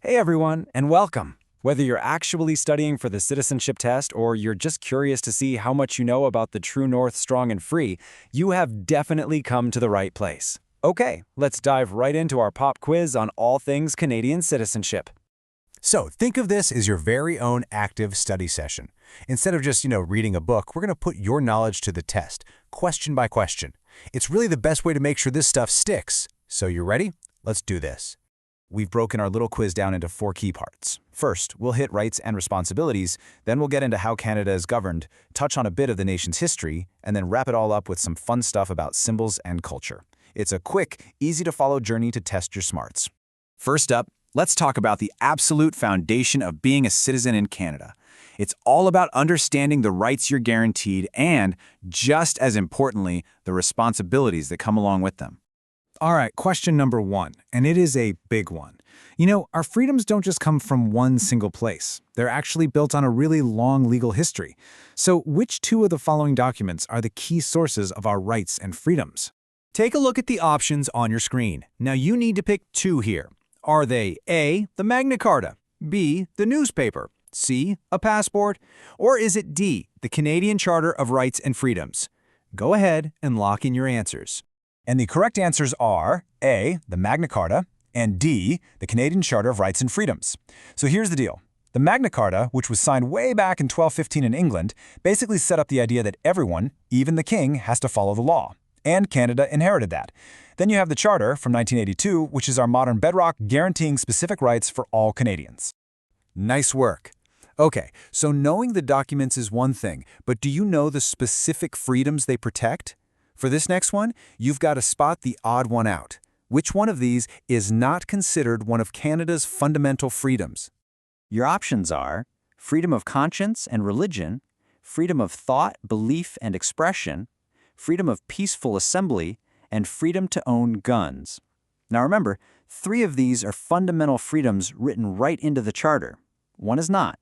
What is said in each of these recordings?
Hey everyone, and welcome! Whether you're actually studying for the citizenship test or you're just curious to see how much you know about the true North strong and free, you have definitely come to the right place. Okay, let's dive right into our pop quiz on all things Canadian citizenship. So think of this as your very own active study session. Instead of just, reading a book, we're going to put your knowledge to the test, question by question. It's really the best way to make sure this stuff sticks. So you ready? Let's do this. We've broken our little quiz down into 4 key parts. First, we'll hit rights and responsibilities, then we'll get into how Canada is governed, touch on a bit of the nation's history, and then wrap it all up with some fun stuff about symbols and culture. It's a quick, easy-to-follow journey to test your smarts. First up, let's talk about the absolute foundation of being a citizen in Canada. It's all about understanding the rights you're guaranteed and, just as importantly, the responsibilities that come along with them. All right, question number 1, and it is a big one. Our freedoms don't just come from one single place. They're actually built on a really long legal history. So which 2 of the following documents are the key sources of our rights and freedoms? Take a look at the options on your screen. Now you need to pick 2 here. Are they A, the Magna Carta, B, the newspaper, C, a passport, or is it D, the Canadian Charter of Rights and Freedoms? Go ahead and lock in your answers. And the correct answers are A, the Magna Carta, and D, the Canadian Charter of Rights and Freedoms. So here's the deal. The Magna Carta, which was signed way back in 1215 in England, basically set up the idea that everyone, even the king, has to follow the law. And Canada inherited that. Then you have the Charter from 1982, which is our modern bedrock guaranteeing specific rights for all Canadians. Nice work. Okay, so knowing the documents is one thing, but do you know the specific freedoms they protect? For this next one, you've got to spot the odd one out. Which one of these is not considered one of Canada's fundamental freedoms? Your options are freedom of conscience and religion, freedom of thought, belief, and expression, freedom of peaceful assembly, and freedom to own guns. Now remember, 3 of these are fundamental freedoms written right into the Charter. One is not.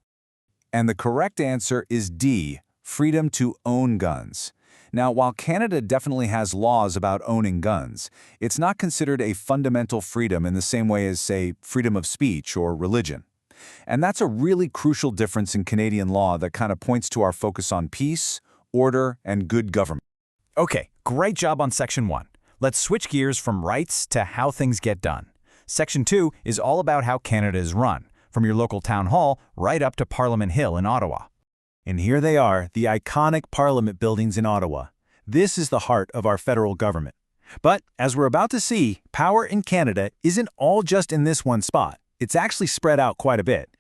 And the correct answer is D, freedom to own guns. Now, while Canada definitely has laws about owning guns, it's not considered a fundamental freedom in the same way as, say, freedom of speech or religion. And that's a really crucial difference in Canadian law that kind of points to our focus on peace, order, and good government. Okay, great job on Section 1. Let's switch gears from rights to how things get done. Section 2 is all about how Canada is run, from your local town hall right up to Parliament Hill in Ottawa. And here they are, the iconic Parliament buildings in Ottawa. This is the heart of our federal government. But, as we're about to see, power in Canada isn't all just in this one spot. It's actually spread out quite a bit.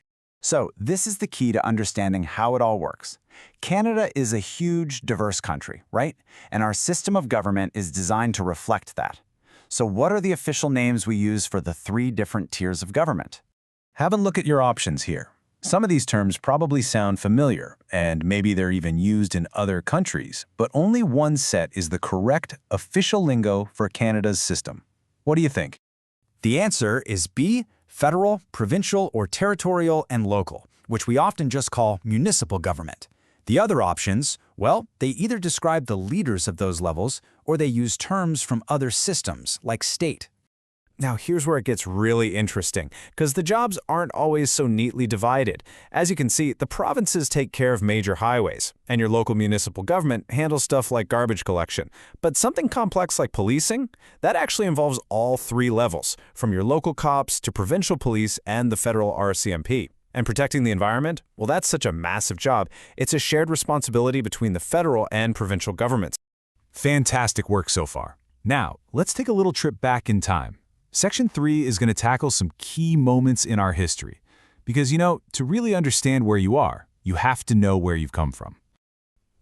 So, this is the key to understanding how it all works. Canada is a huge, diverse country, right? And our system of government is designed to reflect that. So what are the official names we use for the 3 different tiers of government? Have a look at your options here. Some of these terms probably sound familiar, and maybe they're even used in other countries, but only one set is the correct official lingo for Canada's system. What do you think? The answer is B, federal, provincial, or territorial and local, which we often just call municipal government. The other options, well, they either describe the leaders of those levels or they use terms from other systems, like state. Now here's where it gets really interesting, because the jobs aren't always so neatly divided. As you can see, the provinces take care of major highways, and your local municipal government handles stuff like garbage collection. But something complex like policing, that actually involves all 3 levels, from your local cops to provincial police and the federal RCMP. And protecting the environment, well, that's such a massive job. It's a shared responsibility between the federal and provincial governments. Fantastic work so far. Now, let's take a little trip back in time. Section 3 is going to tackle some key moments in our history. Because, to really understand where you are, you have to know where you've come from.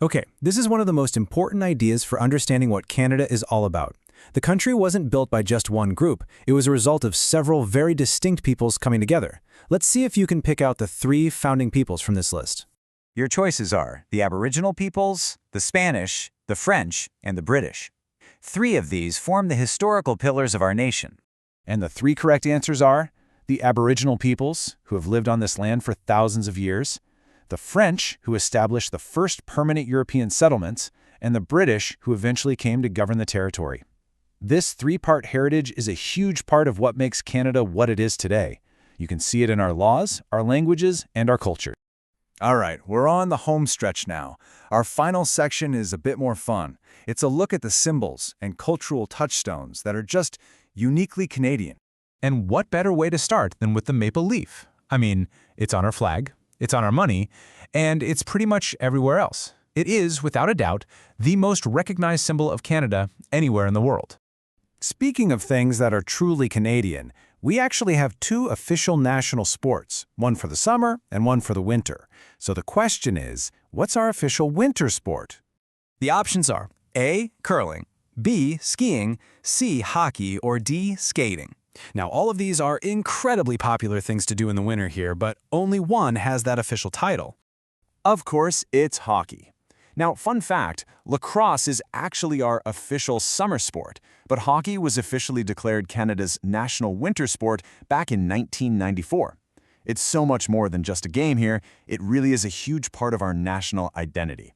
Okay, this is one of the most important ideas for understanding what Canada is all about. The country wasn't built by just one group. It was a result of several very distinct peoples coming together. Let's see if you can pick out the 3 founding peoples from this list. Your choices are the Aboriginal peoples, the Spanish, the French, and the British. 3 of these form the historical pillars of our nation. And the 3 correct answers are the Aboriginal peoples, who have lived on this land for thousands of years, the French, who established the first permanent European settlements, and the British, who eventually came to govern the territory. This 3-part heritage is a huge part of what makes Canada what it is today. You can see it in our laws, our languages, and our culture. All right, we're on the home stretch now. Our final section is a bit more fun. It's a look at the symbols and cultural touchstones that are just uniquely Canadian. And what better way to start than with the maple leaf? I mean, it's on our flag, it's on our money, and it's pretty much everywhere else. It is, without a doubt, the most recognized symbol of Canada anywhere in the world. Speaking of things that are truly Canadian, we actually have two official national sports, one for the summer and one for the winter. So the question is, what's our official winter sport? The options are A, curling, B, skiing, C, hockey, or D, skating. Now, all of these are incredibly popular things to do in the winter here, but only one has that official title. Of course, it's hockey. Now, fun fact, lacrosse is actually our official summer sport, but hockey was officially declared Canada's national winter sport back in 1994. It's so much more than just a game here, it really is a huge part of our national identity.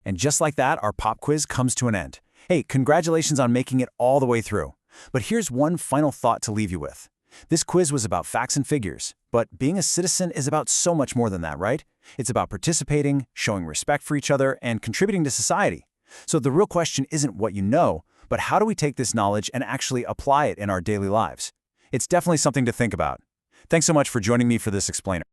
And just like that, our pop quiz comes to an end. Hey, congratulations on making it all the way through. But here's one final thought to leave you with. This quiz was about facts and figures, but being a citizen is about so much more than that, right? It's about participating, showing respect for each other, and contributing to society. So the real question isn't what you know, but how do we take this knowledge and actually apply it in our daily lives? It's definitely something to think about. Thanks so much for joining me for this explainer.